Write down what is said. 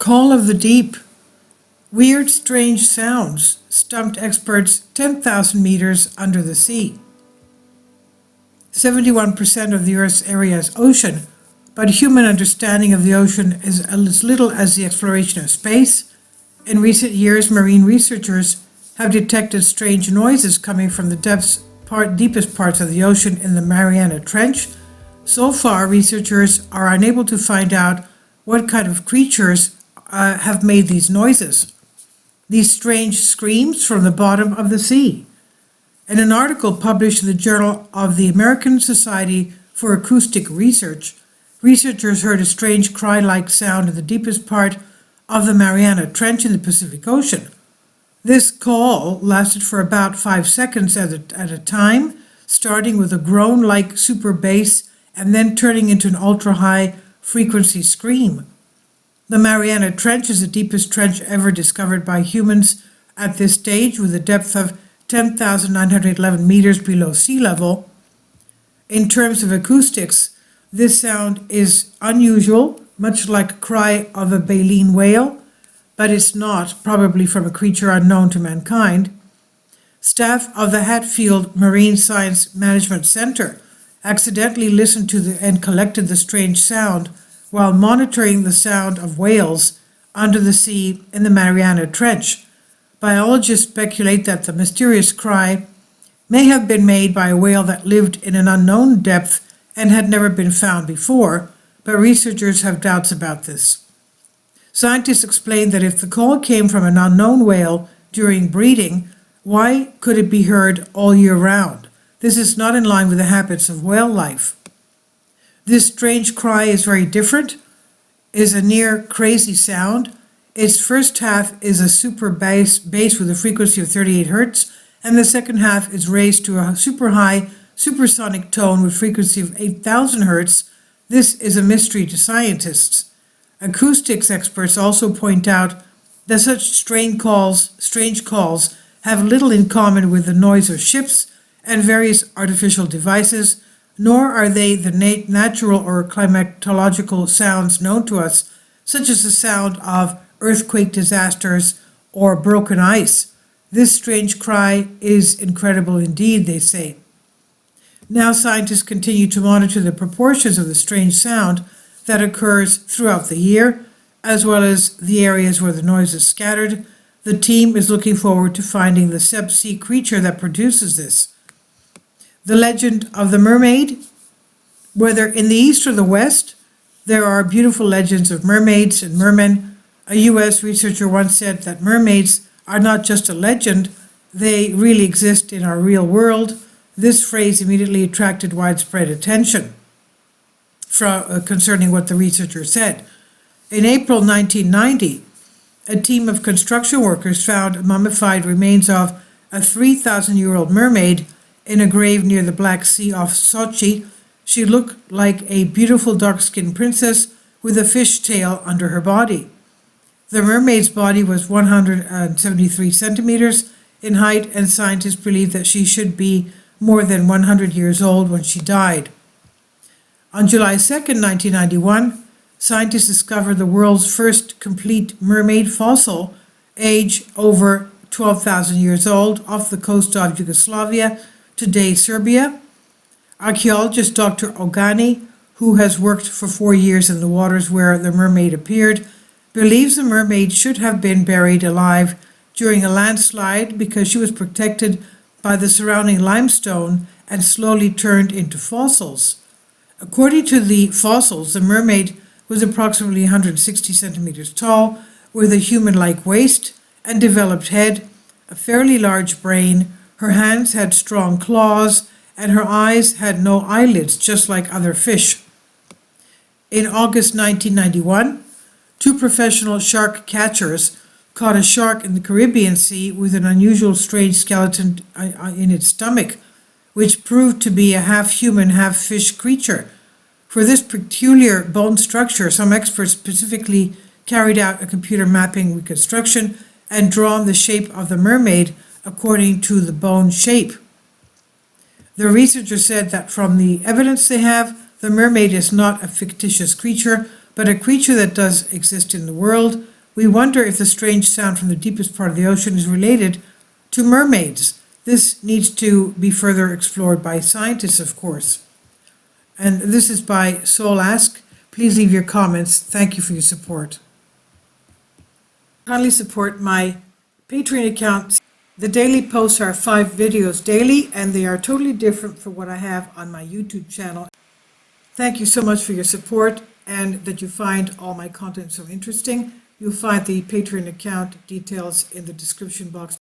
Call of the Deep. Weird, strange sounds stumped experts 10,000 meters under the sea. 71% of the Earth's area is ocean, but human understanding of the ocean is as little as the exploration of space. In recent years, marine researchers have detected strange noises coming from the deepest parts of the ocean in the Mariana Trench. So far, researchers are unable to find out what kind of creatures have made these noises. These strange screams from the bottom of the sea. In an article published in the Journal of the American Society for Acoustic Research, researchers heard a strange cry-like sound in the deepest part of the Mariana Trench in the Pacific Ocean. This call lasted for about 5 seconds at a time, starting with a groan-like super bass and then turning into an ultra-high frequency scream. The Mariana Trench is the deepest trench ever discovered by humans at this stage, with a depth of 10,911 meters below sea level. In terms of acoustics, this sound is unusual, much like a cry of a baleen whale, but it's not, probably from a creature unknown to mankind. Staff of the Hatfield Marine Science Management Center accidentally listened to and collected the strange sound while monitoring the sound of whales under the sea in the Mariana Trench. Biologists speculate that the mysterious cry may have been made by a whale that lived in an unknown depth and had never been found before, but researchers have doubts about this. Scientists explain that if the call came from an unknown whale during breeding, why could it be heard all year round? This is not in line with the habits of whale life. This strange cry is very different, is a near crazy sound. Its first half is a super bass with a frequency of 38 hertz, and the second half is raised to a super high supersonic tone with frequency of 8,000 hertz. This is a mystery to scientists. Acoustics experts also point out that such strange calls have little in common with the noise of ships and various artificial devices, nor are they the natural or climatological sounds known to us, such as the sound of earthquake disasters or broken ice. This strange cry is incredible indeed, they say. Now scientists continue to monitor the proportions of the strange sound that occurs throughout the year, as well as the areas where the noise is scattered. The team is looking forward to finding the subsea creature that produces this. The legend of the mermaid. Whether in the east or the west, there are beautiful legends of mermaids and mermen. A U.S. researcher once said that mermaids are not just a legend, they really exist in our real world. This phrase immediately attracted widespread attention concerning what the researcher said. In April 1990, a team of construction workers found mummified remains of a 3,000-year-old mermaid in a grave near the Black Sea off Sochi. She looked like a beautiful dark-skinned princess with a fish tail under her body. The mermaid's body was 173 centimeters in height, and scientists believe that she should be more than 100 years old when she died. On July 2nd, 1991, scientists discovered the world's first complete mermaid fossil, age over 12,000 years old, off the coast of Yugoslavia, today Serbia. Archaeologist Dr. Ogani, who has worked for 4 years in the waters where the mermaid appeared, believes the mermaid should have been buried alive during a landslide because she was protected by the surrounding limestone and slowly turned into fossils. According to the fossils, the mermaid was approximately 160 centimeters tall, with a human-like waist and developed head, a fairly large brain. Her hands had strong claws, and her eyes had no eyelids, just like other fish. In August 1991, 2 professional shark catchers caught a shark in the Caribbean Sea with an unusual strange skeleton in its stomach, which proved to be a half-human, half-fish creature. For this peculiar bone structure, some experts specifically carried out a computer mapping reconstruction and drawn the shape of the mermaid according to the bone shape. The researcher said that from the evidence they have, the mermaid is not a fictitious creature, but a creature that does exist in the world. We wonder if the strange sound from the deepest part of the ocean is related to mermaids. This needs to be further explored by scientists, of course. And this is by Soul Ask. Please leave your comments. Thank you for your support. Kindly support my Patreon account. The daily posts are 5 videos daily, and they are totally different from what I have on my YouTube channel. Thank you so much for your support and that you find all my content so interesting. You'll find the Patreon account details in the description box